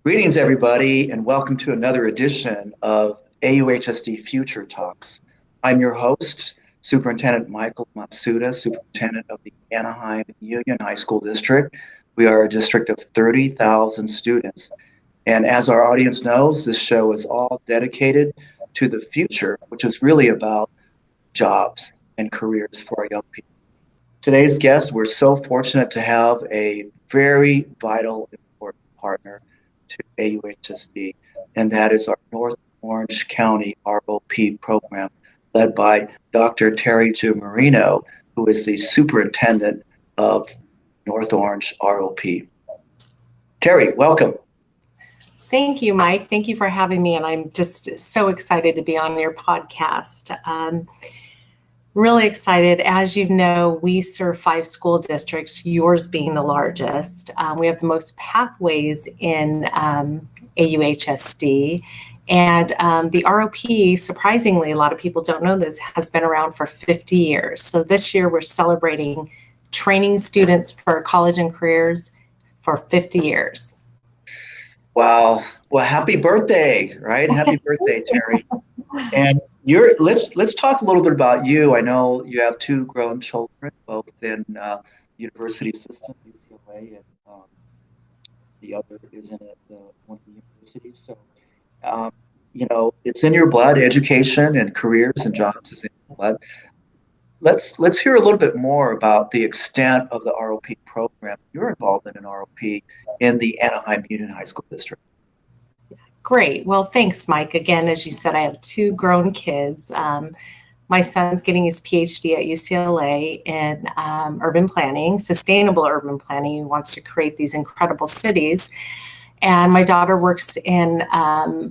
Greetings, everybody, and welcome to another edition of AUHSD Future Talks. I'm your host, Superintendent Michael Matsuda, Superintendent of the Anaheim Union High School District. We are a district of 30,000 students. And as our audience knows, this show is all dedicated to the future, which is really about jobs and careers for our young people. Today's guest, we're so fortunate to have a very vital, important partner to AUHSD, and that is our North Orange County ROP program, led by Dr. Terri Giamarino, who is the Superintendent of North Orange ROP. Terri, welcome. Thank you, Mike. Thank you for having me, and I'm just so excited to be on your podcast. Really excited. As you know, we serve 5 school districts, yours being the largest. We have the most pathways in AUHSD. And the ROP, surprisingly, a lot of people don't know this, has been around for 50 years. So this year we're celebrating training students for college and careers for 50 years. Wow. Well, happy birthday, right? Happy birthday, Terri. And let's talk a little bit about you. I know you have 2 grown children, both in university system, UCLA, and the other is in one of the universities. So, it's in your blood. Education and careers and jobs is in your blood. Let's hear a little bit more about the extent of the ROP program, your involvement in ROP in the Anaheim Union High School District. Great. Well, thanks, Mike. Again, as you said, I have 2 grown kids. My son's getting his PhD at UCLA in urban planning, sustainable urban planning. He wants to create these incredible cities. And my daughter works in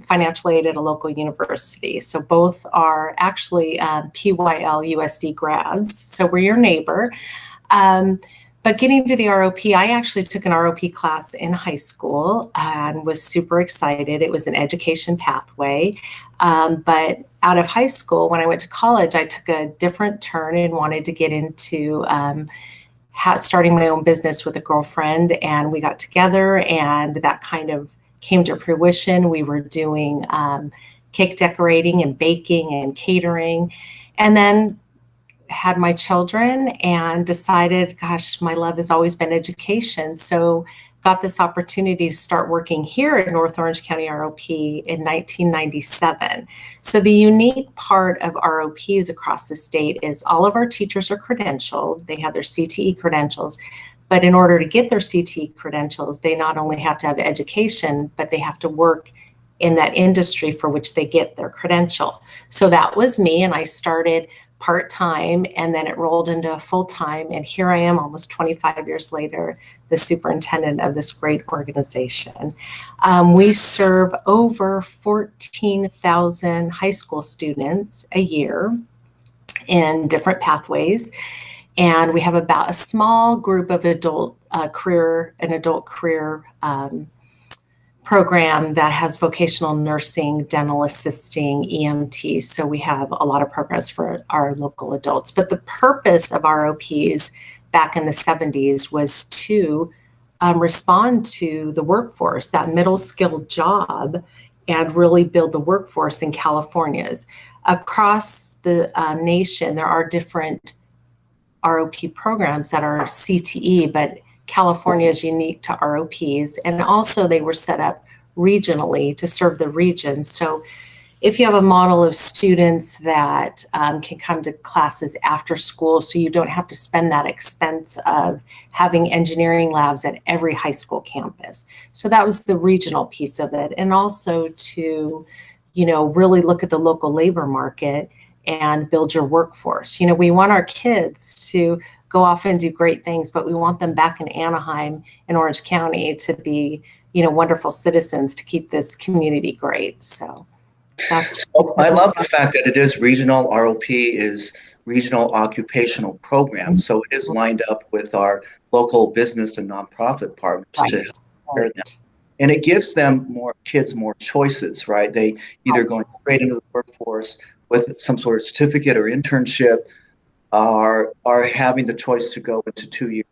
financial aid at a local university. So both are actually PYL USD grads. So we're your neighbor. But getting to the ROP, I actually took an ROP class in high school and was super excited. It was an education pathway. But out of high school, when I went to college, I took a different turn and wanted to get into starting my own business with a girlfriend. And we got together and that kind of came to fruition. We were doing cake decorating and baking and catering. And then had my children and decided, gosh, my love has always been education. So got this opportunity to start working here at North Orange County ROP in 1997. So the unique part of ROPs across the state is all of our teachers are credentialed. They have their CTE credentials. But in order to get their CTE credentials, they not only have to have education, but they have to work in that industry for which they get their credential. So that was me, and I started part-time, and then it rolled into full-time, and here I am almost 25 years later, the superintendent of this great organization. We serve over 14,000 high school students a year in different pathways, and we have about a small group of adult career program that has vocational nursing, dental assisting, EMT. So we have a lot of programs for our local adults. But the purpose of ROPs back in the 70s was to respond to the workforce, that middle skilled job, and really build the workforce in California's. Across the nation, there are different ROP programs that are CTE, but California is unique to ROPs, and also they were set up regionally to serve the region. So if you have a model of students that can come to classes after school, so you don't have to spend that expense of having engineering labs at every high school campus. So that was the regional piece of it. And also to, really look at the local labor market and build your workforce. We want our kids to go off and do great things, but we want them back in Anaheim and Orange County to be, wonderful citizens to keep this community great. So I love the fact that it is regional. ROP is regional occupational program. So it is lined up with our local business and nonprofit partners to help prepare them. And it gives kids more choices, right? They either going straight into the workforce with some sort of certificate or internship, are having the choice to go into 2 years.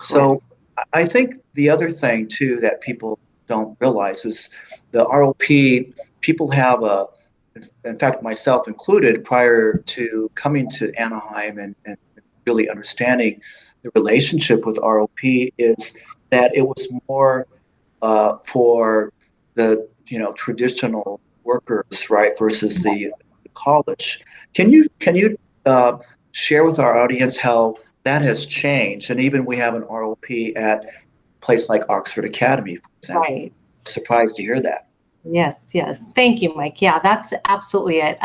So I think the other thing too that people don't realize is the ROP, people have in fact, myself included, prior to coming to Anaheim and really understanding the relationship with ROP, is that it was more for the traditional workers, right, versus the college. Can you share with our audience how that has changed? And even we have an ROP at a place like Oxford Academy, for example. Right. Surprised to hear that. Yes, yes. Thank you, Mike. Yeah, that's absolutely it.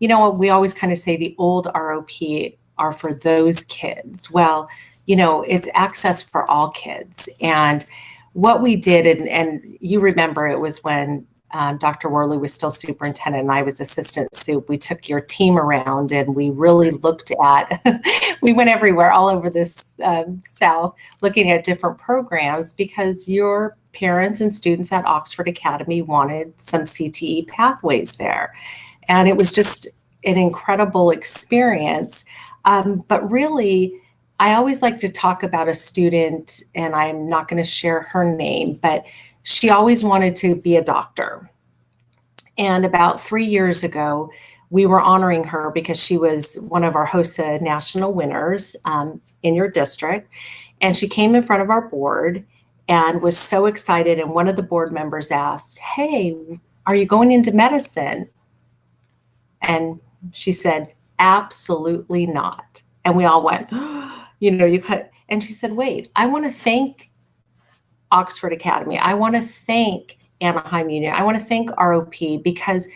We always kind of say the old ROP are for those kids. Well, it's access for all kids. And what we did, and you remember it was when Dr. Worley was still superintendent and I was assistant sup, we took your team around and we really looked at, we went everywhere, all over this South, looking at different programs because your parents and students at Oxford Academy wanted some CTE pathways there. And it was just an incredible experience. But really, I always like to talk about a student, and I'm not going to share her name, but she always wanted to be a doctor. And about 3 years ago, we were honoring her because she was one of our HOSA national winners in your district. And she came in front of our board and was so excited. And one of the board members asked, "Hey, are you going into medicine?" And she said, "Absolutely not." And we all went, and she said, "Wait, I want to thank Oxford Academy. I want to thank Anaheim Union. I want to thank ROP because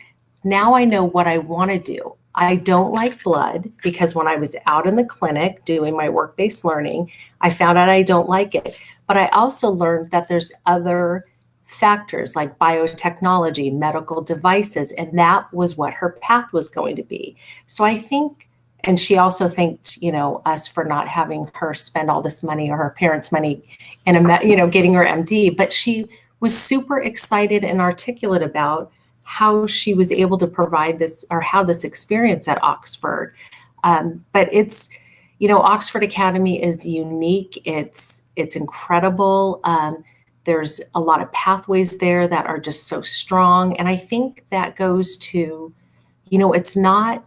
now I know what I want to do. I don't like blood because when I was out in the clinic doing my work-based learning, I found out I don't like it. But I also learned that there's other factors like biotechnology, medical devices, and that was what her path was going to be. So I think, and she also thanked, us for not having her spend all this money or her parents' money in getting her MD, but she was super excited and articulate about how she was able to provide this or how this experience at Oxford. But it's, Oxford Academy is unique. It's incredible. There's a lot of pathways there that are just so strong. And I think that goes to, it's not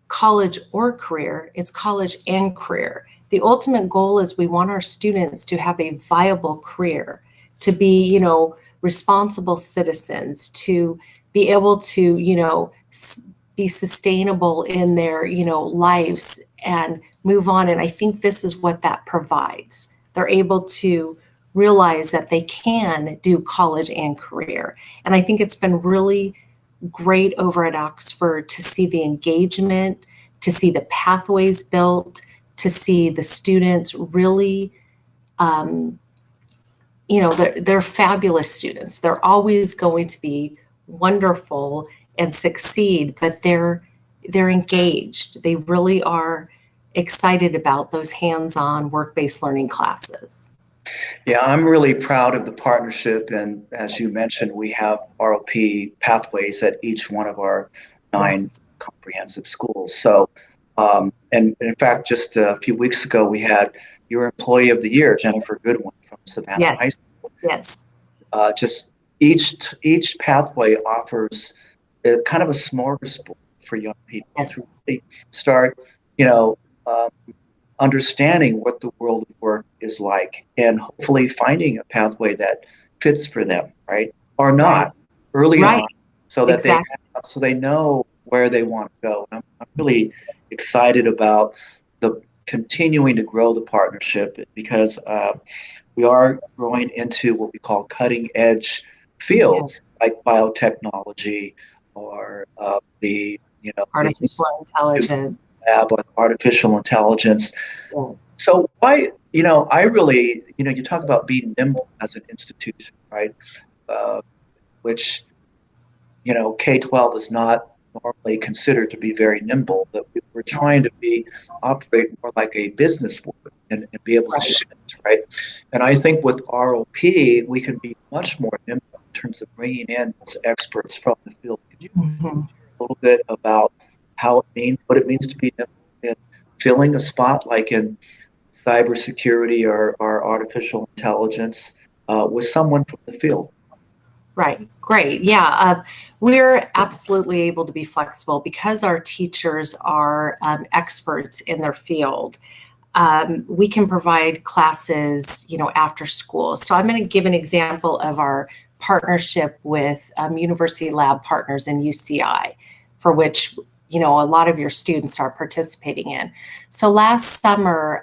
college or career, it's college and career. The ultimate goal is we want our students to have a viable career, to be, responsible citizens, to be able to, be sustainable in their, lives and move on. And I think this is what that provides. They're able to realize that they can do college and career. And I think it's been really great over at Oxford to see the engagement, to see the pathways built, to see the students really, they're fabulous students. They're always going to be wonderful and succeed, but they're engaged. They really are excited about those hands-on work-based learning classes. Yeah, I'm really proud of the partnership. And as you mentioned, we have ROP pathways at each one of our 9 comprehensive schools. So, and in fact, just a few weeks ago, we had your Employee of the Year, Jennifer Goodwin from Savannah High School. Yes. Just each pathway offers kind of a smorgasbord for young people to really start, understanding what the world of work is like, and hopefully finding a pathway that fits for them, right? Or not early on, so that they know where they want to go. And I'm really excited about the continuing to grow the partnership because we are growing into what we call cutting edge fields like biotechnology or the artificial intelligence. Lab on artificial intelligence. Yeah. So why, I really, you talk about being nimble as an institution, right? Which, K-12 is not normally considered to be very nimble, but we're trying to operate more like a business would and be able to shift, right? And I think with ROP, we can be much more nimble in terms of bringing in those experts from the field. Could you share a little bit about what it means to be nimble in filling a spot like in cybersecurity or artificial intelligence with someone from the field. Right. Great. Yeah. We're absolutely able to be flexible because our teachers are experts in their field. We can provide classes, after school. So I'm going to give an example of our partnership with University Lab Partners in UCI, for which, a lot of your students are participating in. So last summer,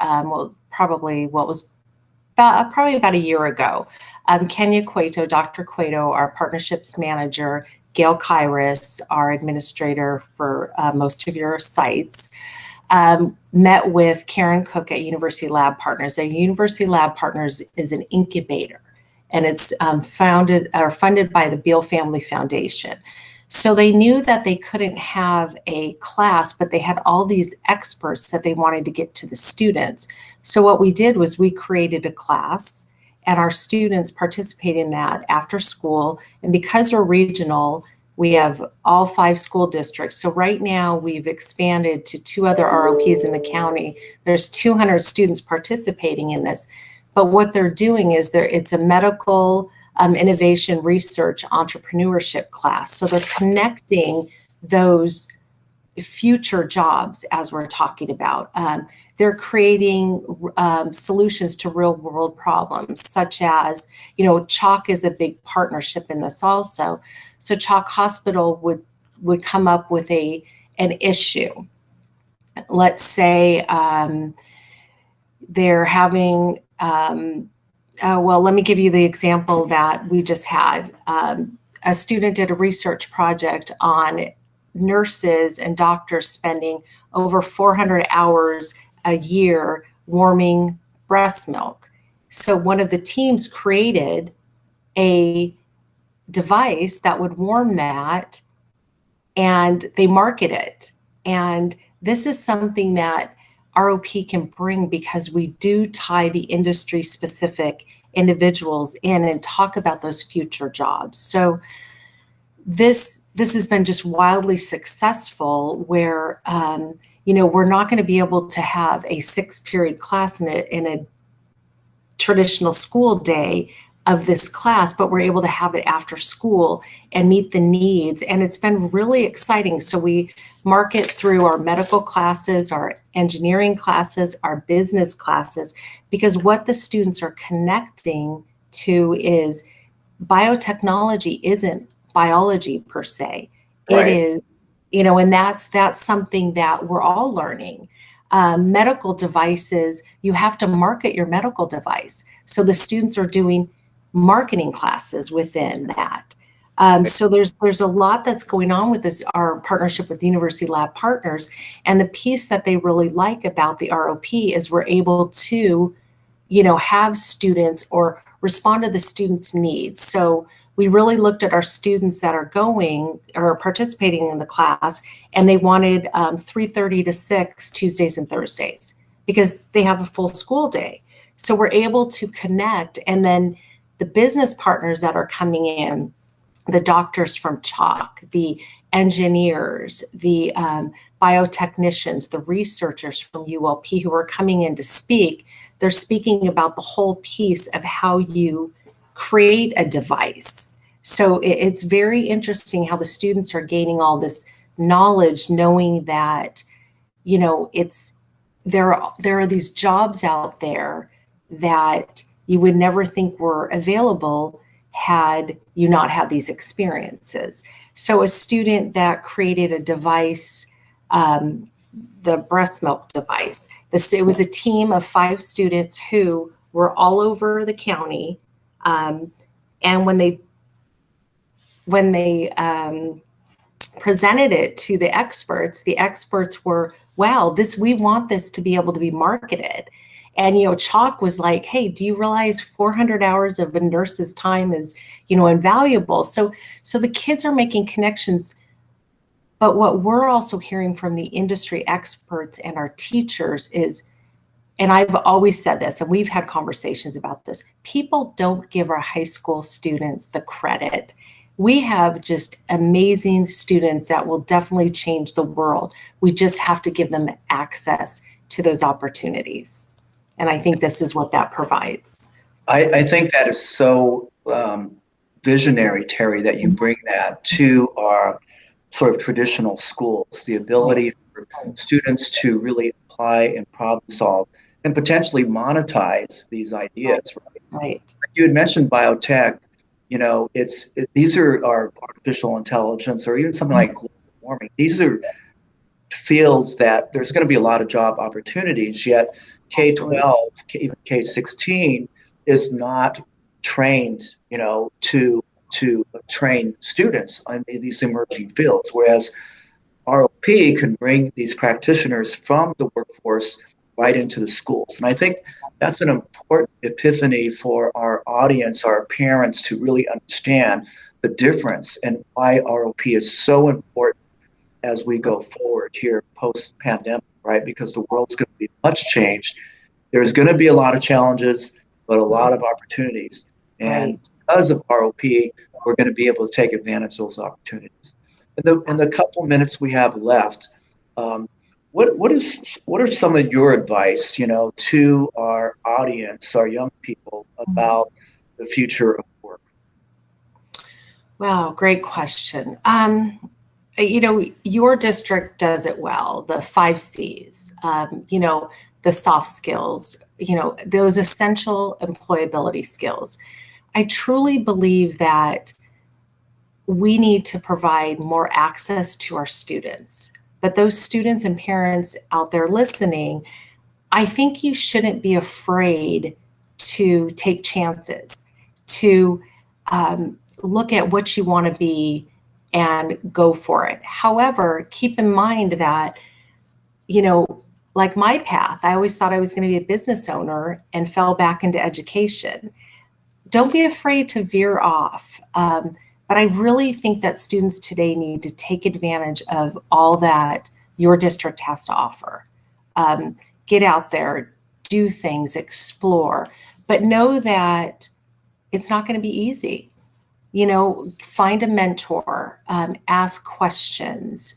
probably about a year ago, Kenya Cueto, Dr. Cueto, our partnerships manager, Gail Kairos, our administrator for most of your sites, met with Karen Cook at University Lab Partners. And University Lab Partners is an incubator, and it's funded by the Beal Family Foundation. So they knew that they couldn't have a class, but they had all these experts that they wanted to get to the students. So what we did was we created a class, and our students participate in that after school. And because we're regional, we have all 5 school districts. So right now we've expanded to 2 other ROPs in the county. There's 200 students participating in this. But what they're doing is it's a medical innovation research entrepreneurship class. So they're connecting those future jobs as we're talking about. They're creating solutions to real world problems, such as, CHOC is a big partnership in this also. So CHOC Hospital would come up with an issue. Let's say they're having, let me give you the example that we just had. A student did a research project on nurses and doctors spending over 400 hours a year warming breast milk. So one of the teams created a device that would warm that, and they market it. And this is something that ROP can bring because we do tie the industry specific individuals in and talk about those future jobs. So this has been just wildly successful where, we're not going to be able to have a 6-period class in a traditional school day of this class, but we're able to have it after school and meet the needs. And it's been really exciting. So we market through our medical classes, our engineering classes, our business classes, because what the students are connecting to is biotechnology isn't biology per se. Right. It is, and that's something that we're all learning. Medical devices, you have to market your medical device. So the students are doing marketing classes within that. So there's a lot that's going on with this, our partnership with University Lab Partners. And the piece that they really like about the ROP is we're able to, have students or respond to the students' needs. So we really looked at our students that are going or participating in the class, and they wanted 3:30 to 6 Tuesdays and Thursdays because they have a full school day. So we're able to connect, and then the business partners that are coming in, the doctors from CHOC, the engineers, the biotechnicians, the researchers from ULP who are coming in to speak, they're speaking about the whole piece of how you create a device. So it's very interesting how the students are gaining all this knowledge, knowing that, there are these jobs out there that you would never think were available had you not had these experiences. So a student that created a device, the breast milk device, it was a team of 5 students who were all over the county. And when they presented it to the experts were, wow, we want this to be able to be marketed. And, CHOC was like, hey, do you realize 400 hours of a nurse's time is, invaluable? So the kids are making connections. But what we're also hearing from the industry experts and our teachers is, and I've always said this, and we've had conversations about this, people don't give our high school students the credit. We have just amazing students that will definitely change the world. We just have to give them access to those opportunities. And I think this is what that provides. I think that is so visionary, Terri, that you bring that to our sort of traditional schools, the ability for students to really apply and problem solve and potentially monetize these ideas. Right. Like you had mentioned biotech, you know, these are our artificial intelligence or even something like global warming. These are fields that there's going to be a lot of job opportunities, yet K-12, even K-16 is not trained, you know, to train students in these emerging fields, whereas ROP can bring these practitioners from the workforce right into the schools. And I think that's an important epiphany for our audience, our parents, to really understand the difference and why ROP is so important as we go forward here post-pandemic, right? Because the world's going to be much changed. There's going to be a lot of challenges, but a lot of opportunities. And because of ROP, we're going to be able to take advantage of those opportunities. In the couple minutes we have left, what are some of your advice, you know, to our audience, our young people, about the future of work? Wow, great question. You know, your district does it well, the 5 C's, you know, the soft skills, you know, those essential employability skills. I truly believe that we need to provide more access to our students. But those students and parents out there listening, I think you shouldn't be afraid to take chances, to look at what you want to be and go for it. However, keep in mind that, you know, like my path, I always thought I was going to be a business owner and fell back into education. Don't be afraid to veer off. But I really think that students today need to take advantage of all that your district has to offer. Get out there, do things, explore, but know that it's not going to be easy. You know, find a mentor, ask questions,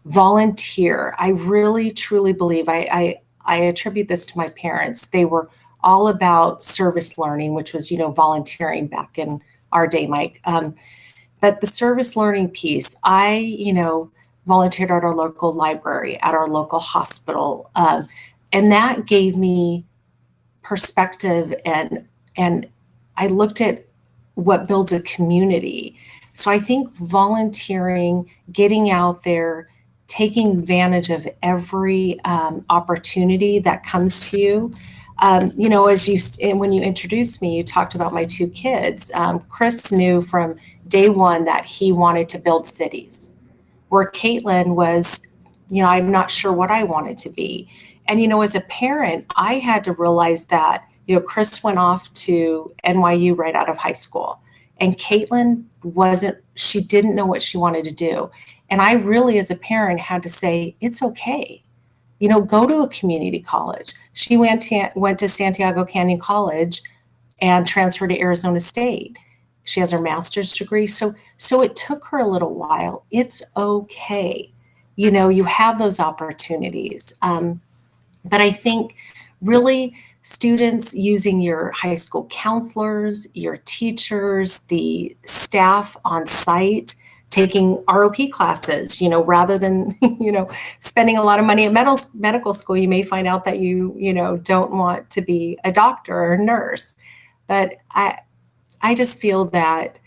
volunteer. I really, truly believe, I attribute this to my parents. They were all about service learning, which was, you know, volunteering back in our day, Mike. But the service learning piece, I, you know, volunteered at our local library, at our local hospital. And that gave me perspective and I looked at what builds a community. So I think volunteering, getting out there, taking advantage of every opportunity that comes to you. You know, when you introduced me, you talked about my 2 kids. Chris knew from day one that he wanted to build cities, where Caitlin was, you know, I'm not sure what I wanted to be. And, you know, as a parent, I had to realize that, you know, Chris went off to NYU right out of high school, and Caitlin she didn't know what she wanted to do. And I really, as a parent, had to say, it's okay. You know, go to a community college. She went to Santiago Canyon College and transferred to Arizona State. She has her master's degree. So it took her a little while. It's okay. You know, you have those opportunities. But I think really students using your high school counselors, your teachers, the staff on site, taking ROP classes, you know, rather than, you know, spending a lot of money at medical school, you may find out that you know, don't want to be a doctor or a nurse. But I just feel that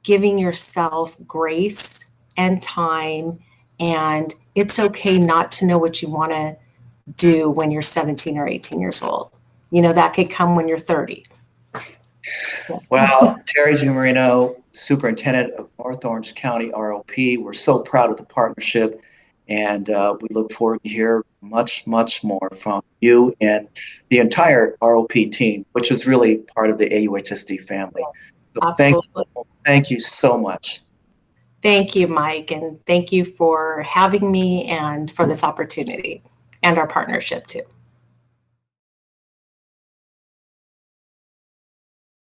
giving yourself grace and time, and it's okay not to know what you want to do when you're 17 or 18 years old. You know, that could come when you're 30. Well, Terri Giamarino, Superintendent of North Orange County ROP, we're so proud of the partnership, and we look forward to hear much, much more from you and the entire ROP team, which is really part of the AUHSD family. So Absolutely. Thank you so much. Thank you, Mike, and thank you for having me and for this opportunity and our partnership too.